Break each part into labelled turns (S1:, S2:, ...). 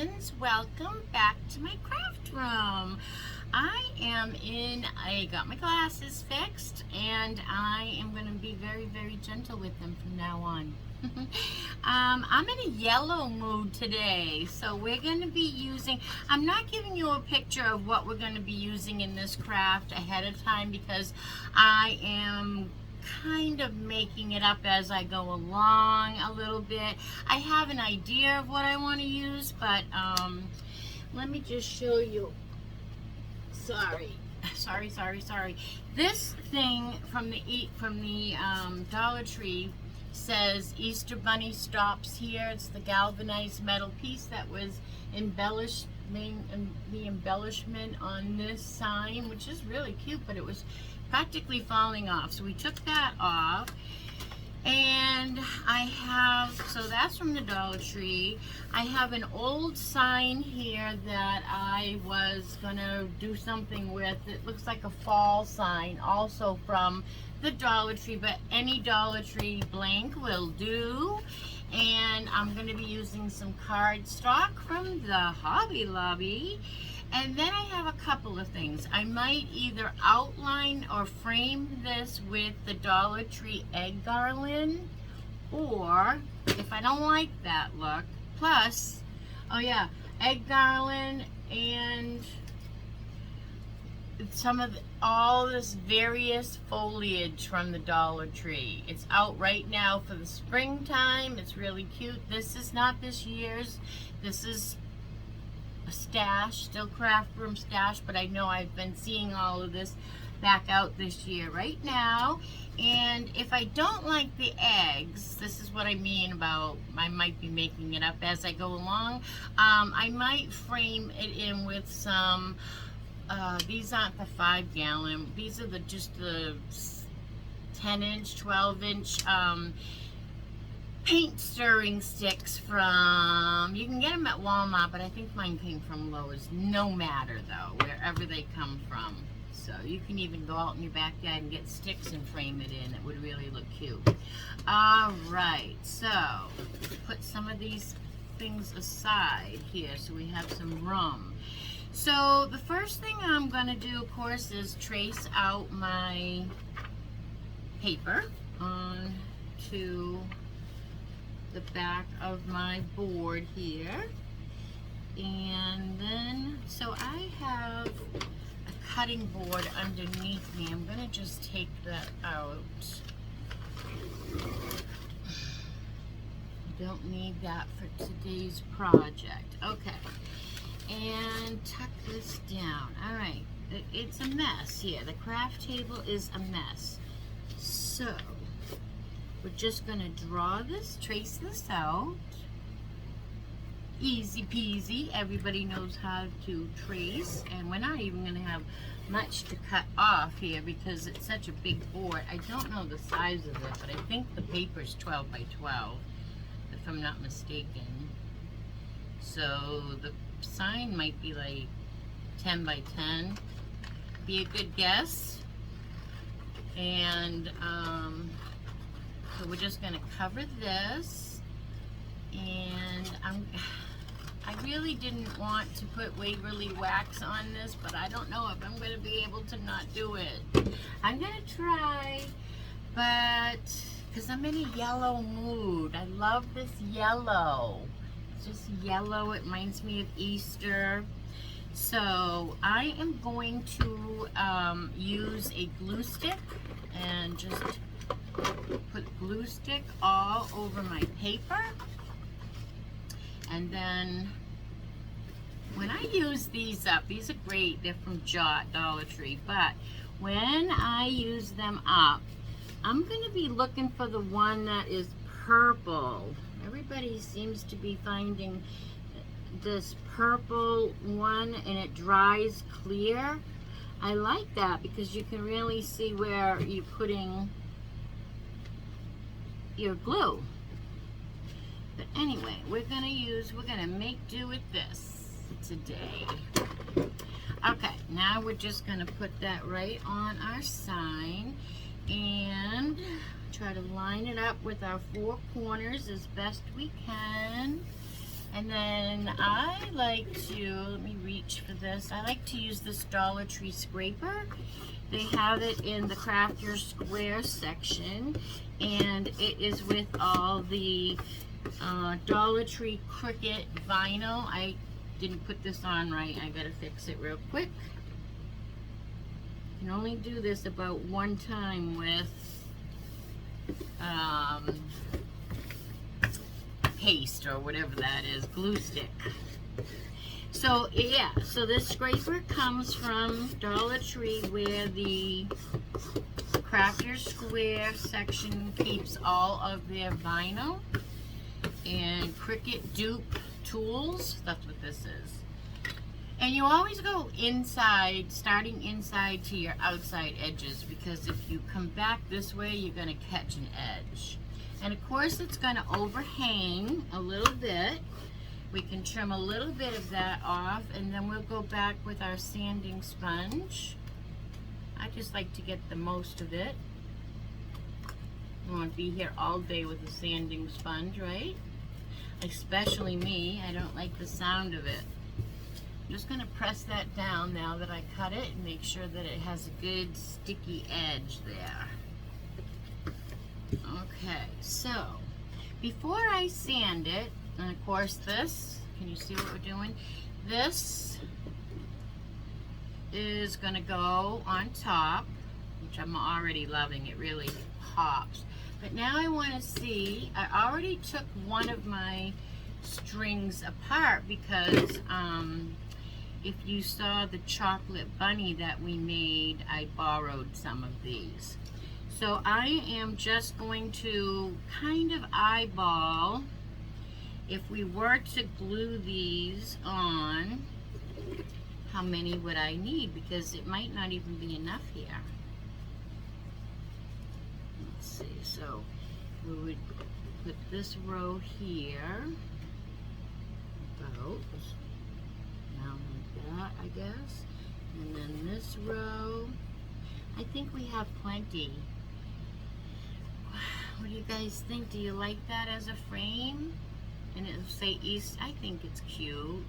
S1: friends, welcome back to my craft room. I got my glasses fixed and I am going to be very gentle with them from now on. I'm in a yellow mood today, so we're going to be using, I'm not giving you a picture of what we're going to be using in this craft ahead of time because I am kind of making it up as I go along a little bit. I have an idea of what I want to use, but let me just show you. Sorry. This thing from the Dollar Tree says Easter Bunny stops here. It's the galvanized metal piece that was embellished, the embellishment on this sign, which is really cute, but it was practically falling off. So we took that off. And so that's from the Dollar Tree. I have an old sign here that I was gonna do something with. It looks like a fall sign, also from the Dollar Tree, but any Dollar Tree blank will do. And I'm gonna be using some cardstock from the Hobby Lobby. And then I have a couple of things. I might either outline or frame this with the Dollar Tree egg garland, or if I don't like that look, plus, oh yeah, egg garland and all this various foliage from the Dollar Tree. It's out right now for the springtime. It's really cute. This is not this year's. This is a stash, still craft room stash, but I know I've been seeing all of this back out this year right now. And if I don't like the eggs, this is what I mean about I might be making it up as I go along. I might frame it in with some these aren't the 5-gallon, these are just the 10-inch 12-inch paint stirring sticks from, you can get them at Walmart, but I think mine came from Lowe's. No matter though, wherever they come from. So you can even go out in your backyard and get sticks and frame it in. It would really look cute. Alright, so put some of these things aside here so we have some room. So the first thing I'm going to do, of course, is trace out my paper onto the back of my board here. And then, so I have a cutting board underneath me. I'm going to just take that out. Don't need that for today's project. Okay. And tuck this down. Alright. It's a mess here. The craft table is a mess. So we're just going to draw this, trace this out. Easy peasy. Everybody knows how to trace. And we're not even going to have much to cut off here because it's such a big board. I don't know the size of it, but I think the paper is 12 by 12, if I'm not mistaken. So the sign might be like 10 by 10. Be a good guess. And so we're just going to cover this, and I really didn't want to put Waverly wax on this, but I don't know if I'm going to be able to not do it. I'm going to try, but because I'm in a yellow mood. I love this yellow. It's just yellow. It reminds me of Easter. So I am going to use a glue stick and just put glue stick all over my paper. And then when I use these up, these are great. They're from Dollar Tree. But when I use them up, I'm going to be looking for the one that is purple. Everybody seems to be finding this purple one, and it dries clear. I like that because you can really see where you're putting your glue. But anyway, we're gonna make do with this today. Okay, now we're just gonna put that right on our sign and try to line it up with our 4 corners as best we can. And then I like to, let me reach for this, I like to use this Dollar Tree scraper. They have it in the Craft Your Square section, and it is with all the Dollar Tree Cricut vinyl. I didn't put this on right. I gotta fix it real quick. You can only do this about one time with paste or whatever that is, glue stick. So yeah, so this scraper comes from Dollar Tree, where the Craft Your Square section keeps all of their vinyl and Cricut dupe tools. That's what this is. And you always go inside, starting inside to your outside edges, because if you come back this way, you're going to catch an edge. And of course, it's going to overhang a little bit. We can trim a little bit of that off, and then we'll go back with our sanding sponge. I just like to get the most of it. I won't be here all day with a sanding sponge, right? Especially me. I don't like the sound of it. I'm just going to press that down now that I cut it and make sure that it has a good sticky edge there. Okay, so before I sand it, and of course this, can you see what we're doing? This is going to go on top, which I'm already loving. It really pops. But now I want to see, I already took one of my strings apart because if you saw the chocolate bunny that we made, I borrowed some of these. So I am just going to kind of eyeball, if we were to glue these on, how many would I need? Because it might not even be enough here. Let's see, so we would put this row here, about down like that, I guess. And then this row, I think we have plenty. What do you guys think? Do you like that as a frame? And it'll say East. I think it's cute.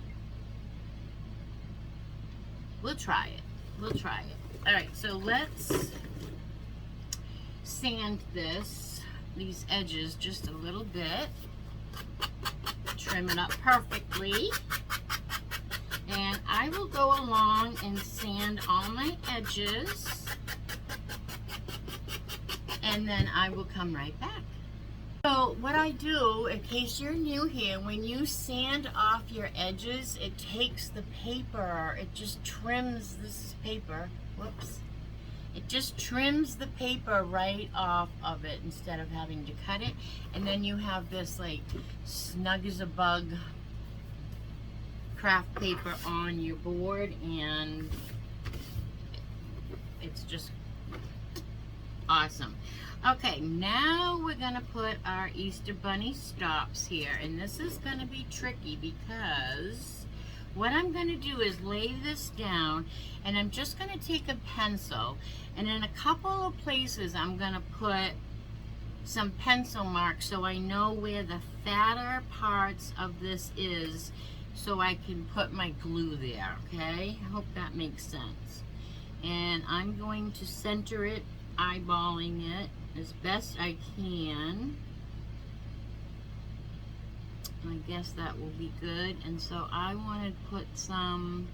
S1: We'll try it. We'll try it. All right, so let's sand these edges just a little bit. Trim it up perfectly. And I will go along and sand all my edges. And then I will come right back. So what I do, in case you're new here, when you sand off your edges, it takes the paper, it just trims this paper, whoops. It just trims the paper right off of it instead of having to cut it. And then you have this like snug as a bug craft paper on your board, and it's just awesome. Okay, now we're gonna put our Easter Bunny stops here, and this is gonna be tricky because what I'm gonna do is lay this down, and I'm just gonna take a pencil, and in a couple of places I'm gonna put some pencil marks so I know where the fatter parts of this is, so I can put my glue there, okay? I hope that makes sense. And I'm going to center it, eyeballing it as best I can. I guess that will be good. And so I want to put some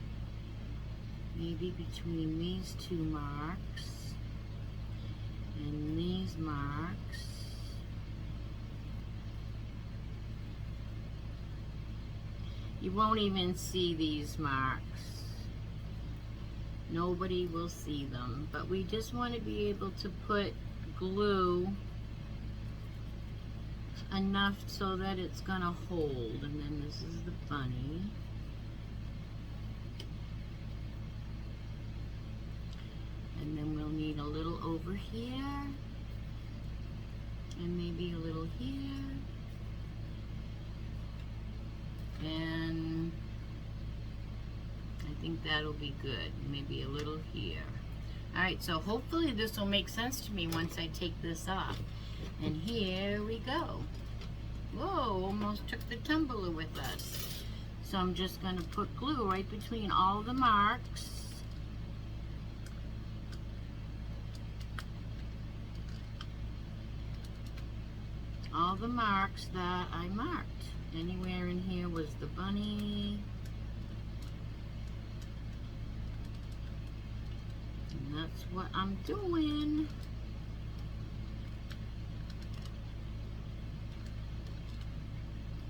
S1: maybe between these two marks and these marks. You won't even see these marks. Nobody will see them, but we just want to be able to put glue enough so that it's gonna hold. And then this is the bunny. And then we'll need a little over here, and maybe a little here, and I think that'll be good. Maybe a little here. Alright, so hopefully this will make sense to me once I take this off. And here we go. Whoa, almost took the tumbler with us. So I'm just going to put glue right between all the marks. All the marks that I marked. Anywhere in here was the bunny. And that's what I'm doing.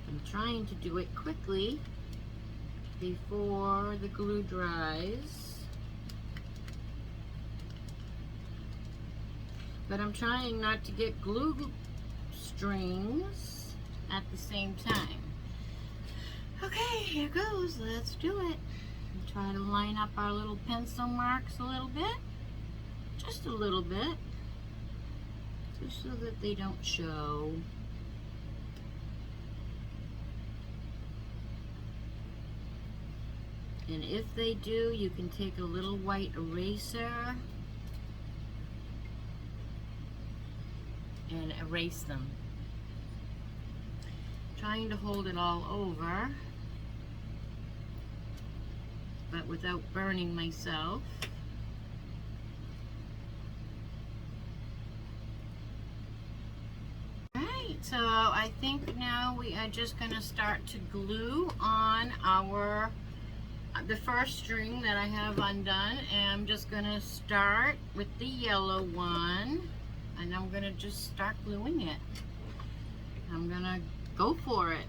S1: I'm trying to do it quickly before the glue dries. But I'm trying not to get glue strings at the same time. Okay, here goes. Let's do it. Try to line up our little pencil marks a little bit. Just a little bit. Just so that they don't show. And if they do, you can take a little white eraser and erase them. Trying to hold it all over, but without burning myself. Right, so I think now we are just going to start to glue on our the first string that I have undone, and I'm just going to start with the yellow one, and I'm going to just start gluing it. I'm going to go for it.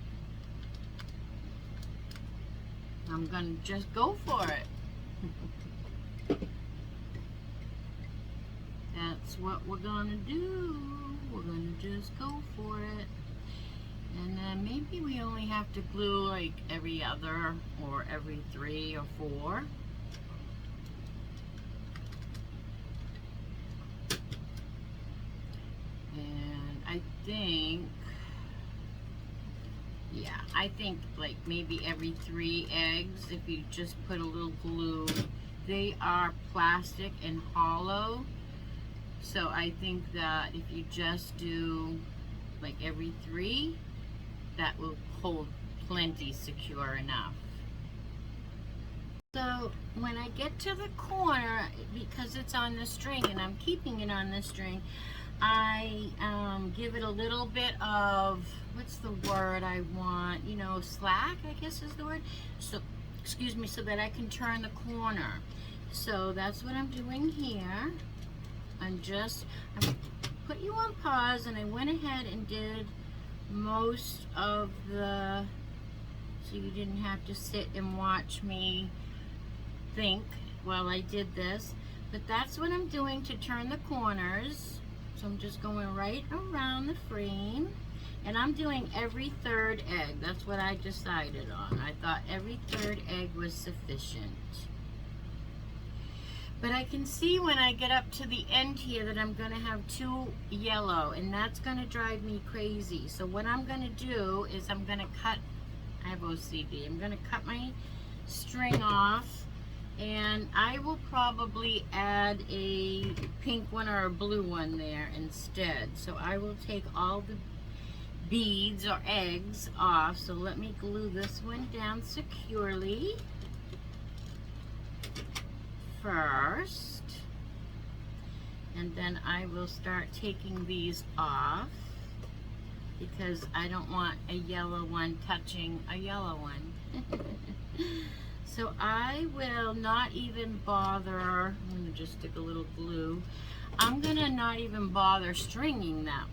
S1: I'm going to just go for it. That's what we're going to do. We're going to just go for it. And then maybe we only have to glue like every other or every 3 or 4. And I think, yeah, I think like maybe every 3 eggs, if you just put a little glue. They are plastic and hollow. So I think that if you just do like every 3, that will hold plenty secure enough. So when I get to the corner, because it's on the string and I'm keeping it on the string, I give it a little bit of, what's the word I want, you know, slack, I guess is the word. So, excuse me, so that I can turn the corner. So that's what I'm doing here. I put you on pause, and I went ahead and did most of the, so you didn't have to sit and watch me think while I did this. But that's what I'm doing to turn the corners. So I'm just going right around the frame, and I'm doing every 3rd egg. That's what I decided on. I thought every 3rd egg was sufficient. But I can see when I get up to the end here that I'm going to have 2 yellow, and that's going to drive me crazy. So what I'm going to do is I'm going to cut, I have OCD, I'm going to cut my string off, and I will probably add a pink one or a blue one there instead. So I will take all the beads or eggs off. So let me glue this one down securely first, and then I will start taking these off because I don't want a yellow one touching a yellow one. So I will not even bother, I'm going to just stick a little glue. I'm going to not even bother stringing that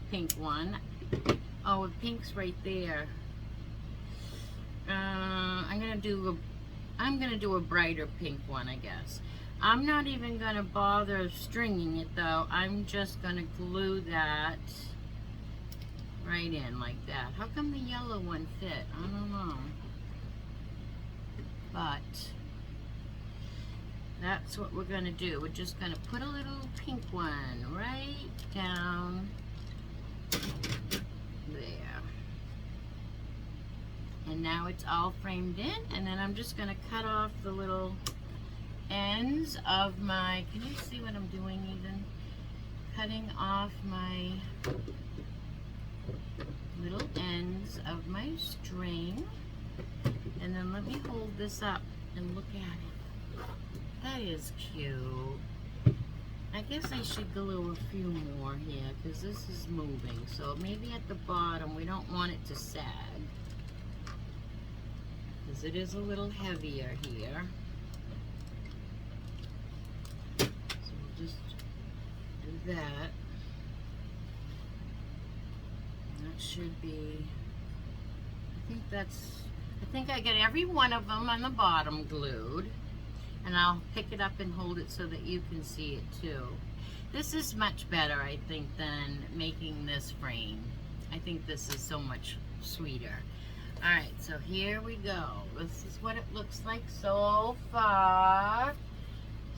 S1: pink one. Oh, the pink's right there. I'm going to do a brighter pink one, I guess. I'm not even going to bother stringing it though. I'm just going to glue that right in like that. How come the yellow one fit? I don't know. But that's what we're going to do. We're just going to put a little pink one right down there. And now it's all framed in, and then I'm just going to cut off the little ends of my, can you see what I'm doing even? Cutting off my little ends of my string. And then let me hold this up and look at it. That is cute. I guess I should glue a few more here because this is moving. So maybe at the bottom, we don't want it to sag, because it is a little heavier here. So we'll just do that. And that should be, I think I get every one of them on the bottom glued. And I'll pick it up and hold it so that you can see it too. This is much better, I think, than making this frame. I think this is so much sweeter. All right, so here we go. This is what it looks like so far.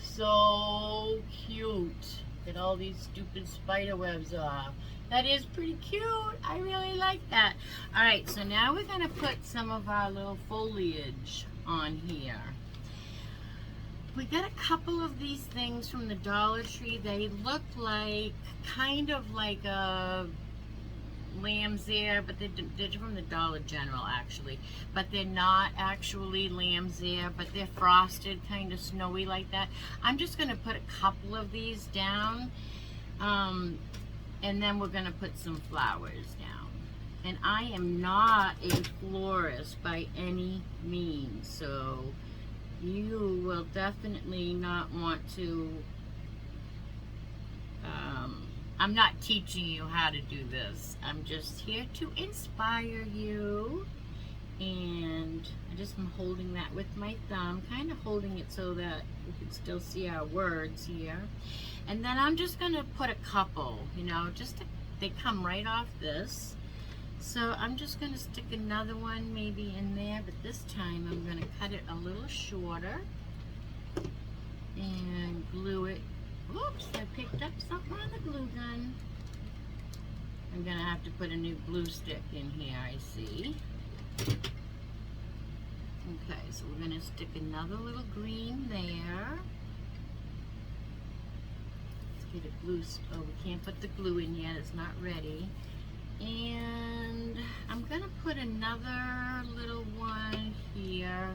S1: So cute. Get all these stupid spider webs off. That is pretty cute. I really like that. All right, so now we're gonna put some of our little foliage on here. We got a couple of these things from the Dollar Tree. They look like, kind of like a lamb's ear, but they're from the Dollar General actually. But they're not actually lamb's ear, but they're frosted, kind of snowy like that. I'm just gonna put a couple of these down, and then we're gonna put some flowers down. And I am not a florist by any means, so you will definitely not want to, I'm not teaching you how to do this. I'm just here to inspire you. And I just am holding that with my thumb, kind of holding it so that you can still see our words here. And then I'm just gonna put a couple, you know, they come right off this. So I'm just going to stick another one maybe in there, but this time I'm going to cut it a little shorter and glue it. Oops, I picked up something on the glue gun. I'm going to have to put a new glue stick in here, I see. Okay, so we're going to stick another little green there. Let's get a glue, oh, we can't put the glue in yet, it's not ready. And I'm gonna put another little one here,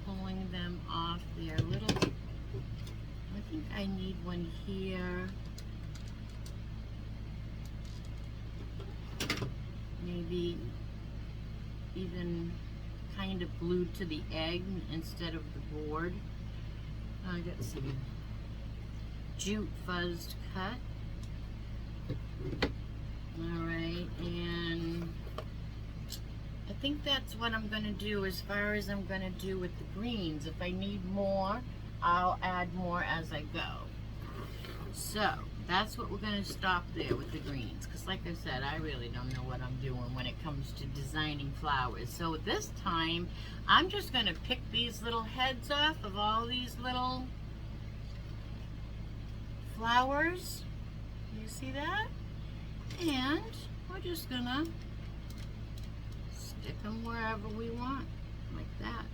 S1: pulling them off there. I think I need one here. Maybe even kind of glued to the egg instead of the board. I got some jute fuzzed cut. Alright, and I think that's what I'm going to do as far as I'm going to do with the greens. If I need more, I'll add more as I go. So, that's what we're going to stop there with the greens. Because like I said, I really don't know what I'm doing when it comes to designing flowers. So this time, I'm just going to pick these little heads off of all these little flowers. You see that? And we're just gonna stick them wherever we want, like that.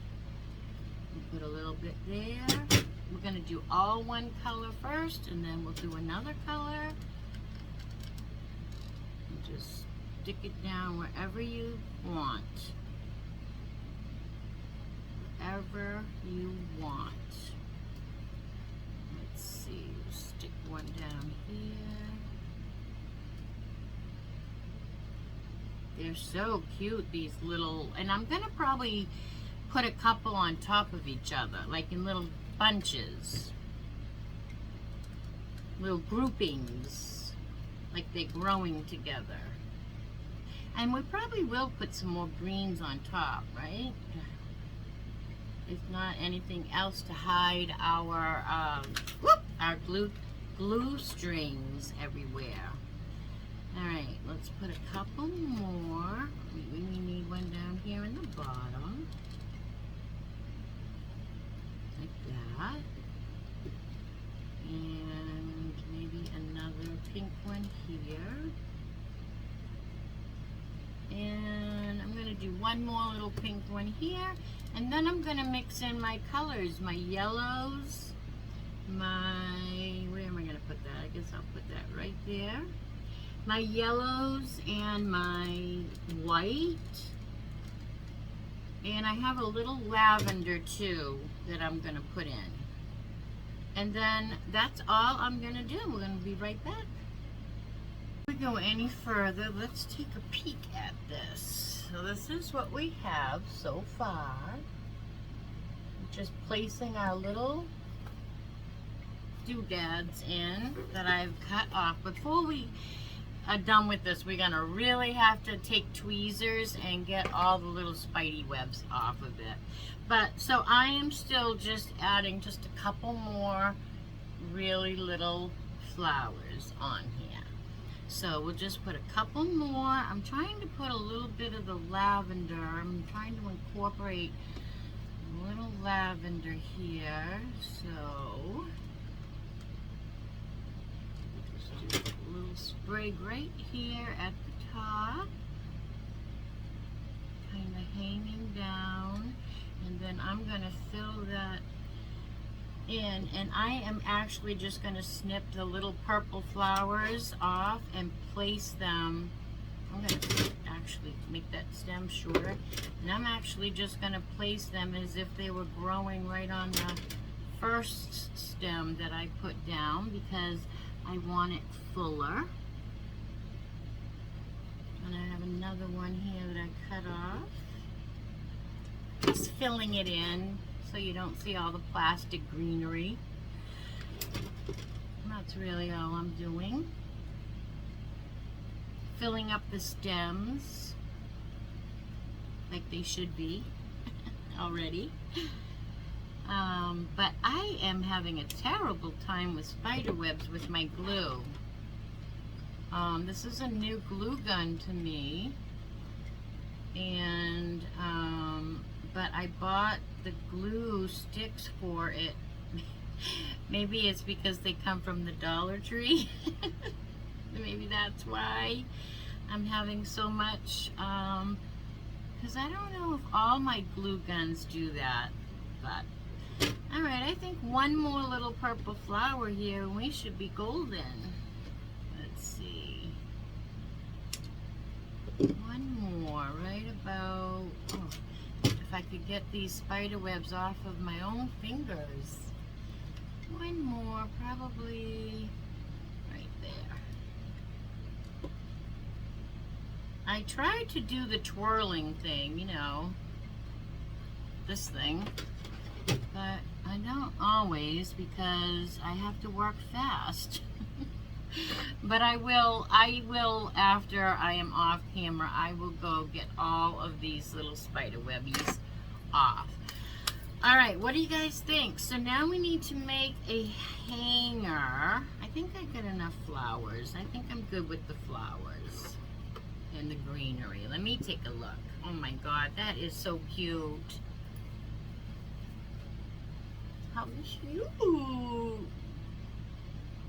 S1: We'll put a little bit there. We're gonna do all one color first, and then we'll do another color. And just stick it down wherever you want. Wherever you want. Let's see, stick one down here. They're so cute, these little, and I'm gonna probably put a couple on top of each other, like in little bunches, little groupings, like they're growing together. And we probably will put some more greens on top, right? If not anything else to hide our glue strings everywhere. Alright, let's put a couple more. We need one down here in the bottom. Like that. And maybe another pink one here. And I'm going to do one more little pink one here. And then I'm going to mix in my colors, my yellows, where am I going to put that? I guess I'll put that right there. my yellows and my white. And I have a little lavender too that I'm gonna put in. And then that's all I'm gonna do. We're gonna be right back. Before we go any further, let's take a peek at this. So this is what we have so far. Just placing our little doodads in that I've cut off. Before we are done with this, we're gonna really have to take tweezers and get all the little spidey webs off of it. But so I am still just adding just a couple more really little flowers on here. So we'll just put a couple more. I'm trying to put a little bit of the lavender. I'm trying to incorporate a little lavender here. So just do a little sprig right here at the top, kind of hanging down, and then I'm going to fill that in, and I am actually just going to snip the little purple flowers off and place them. I'm going to actually make that stem shorter, and I'm actually just going to place them as if they were growing right on the first stem that I put down, because I want it fuller. And I have another one here that I cut off. Just filling it in so you don't see all the plastic greenery. And that's really all I'm doing. Filling up the stems like they should be already. But I am having a terrible time with spider webs with my glue. This is a new glue gun to me, and but I bought the glue sticks for it. Maybe it's because they come from the Dollar Tree. Maybe that's why I'm having so much, because I don't know if all my glue guns do that, but alright, I think one more little purple flower here and we should be golden. Let's see. One more, right about, oh, if I could get these spider webs off of my own fingers. One more, probably right there. I tried to do the twirling thing, you know, this thing, but I don't always, because I have to work fast. But I will after I am off camera, I will go get all of these little spider webbies off. Alright, what do you guys think? So now we need to make a hanger. I think I got enough flowers. I think I'm good with the flowers and the greenery. Let me take a look. Oh my god, that is so cute. How cute.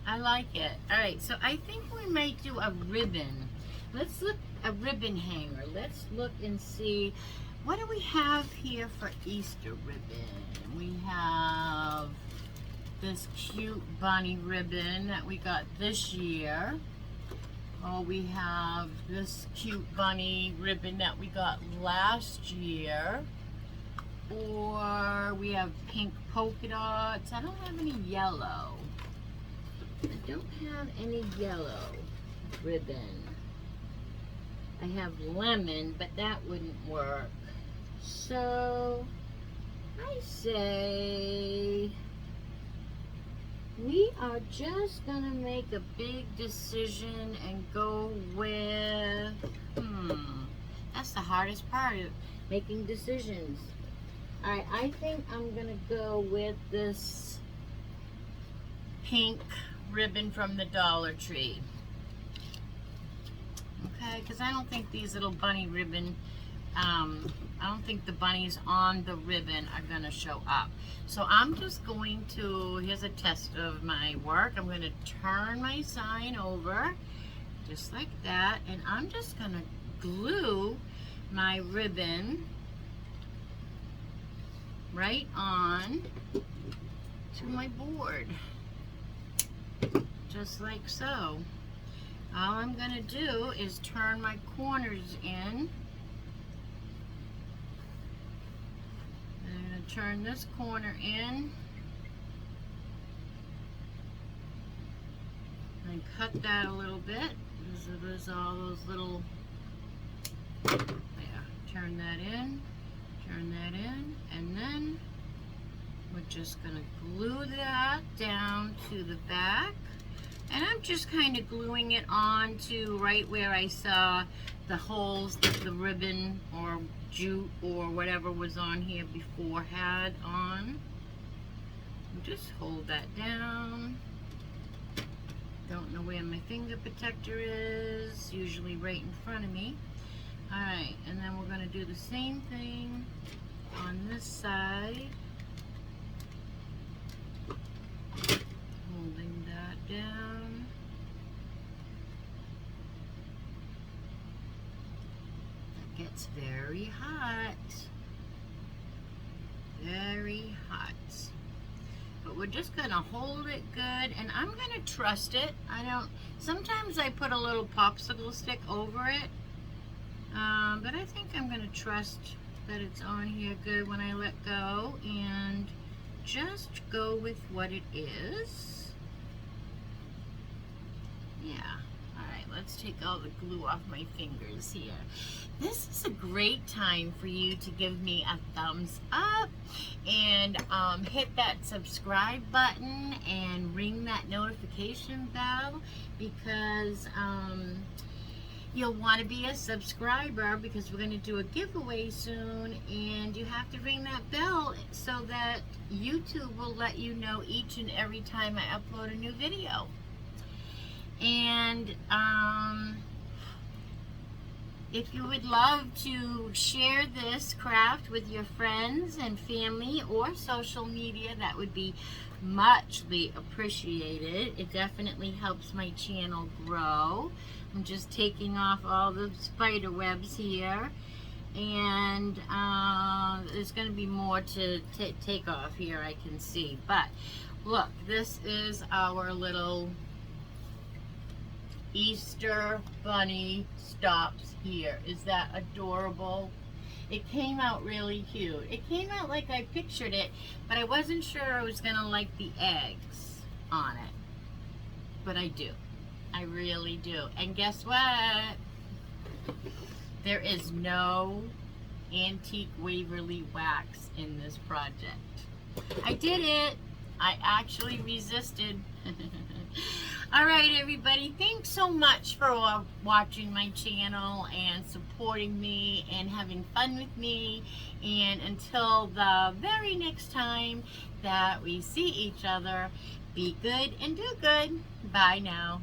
S1: I like it. Alright, so I think we might do a ribbon. Let's look, a ribbon hanger. Let's look and see, what do we have here for Easter ribbon? We have this cute bunny ribbon that we got this year. Oh, we have this cute bunny ribbon that we got last year. Or we have pink polka dots. I don't have any yellow. I don't have any yellow ribbon. I have lemon, but that wouldn't work. So I say we are just gonna make a big decision and go with, that's the hardest part of making decisions. Alright, I think I'm gonna go with this pink ribbon from the Dollar Tree. Okay, because I don't think these little bunny ribbon, I don't think the bunnies on the ribbon are going to show up. So I'm just going to, here's a test of my work. I'm going to turn my sign over, just like that, and I'm just going to glue my ribbon right on to my board. Just like so. All I'm going to do is turn my corners in. I'm going to turn this corner in and cut that a little bit. There's all those little, there, turn that in, and then we're just going to glue that down to the back. And I'm just kind of gluing it on to right where I saw the holes that the ribbon or jute or whatever was on here before had on. And just hold that down. Don't know where my finger protector is, usually right in front of me. Alright, and then we're going to do the same thing on this side. Holding that down. That gets very hot. Very hot. But we're just going to hold it good, and I'm going to trust it. Sometimes I put a little popsicle stick over it, but I think I'm going to trust that it's on here good when I let go, and just go with what it is. Yeah. Alright, let's take all the glue off my fingers here. This is a great time for you to give me a thumbs up and hit that subscribe button and ring that notification bell, because you'll want to be a subscriber, because we're going to do a giveaway soon, and you have to ring that bell so that YouTube will let you know each and every time I upload a new video. And if you would love to share this craft with your friends and family or social media, that would be muchly appreciated. It definitely helps my channel grow. I'm just taking off all the spider webs here, and there's going to be more to take off here, I can see. But look, this is our little Easter bunny stops here. Is that adorable? It came out really cute. It came out like I pictured it, but I wasn't sure I was going to like the eggs on it. But I do. I really do. And guess what? There is no antique Waverly wax in this project. I did it. I actually resisted. Alright everybody, thanks so much for watching my channel and supporting me and having fun with me. And until the very next time that we see each other, be good and do good. Bye now.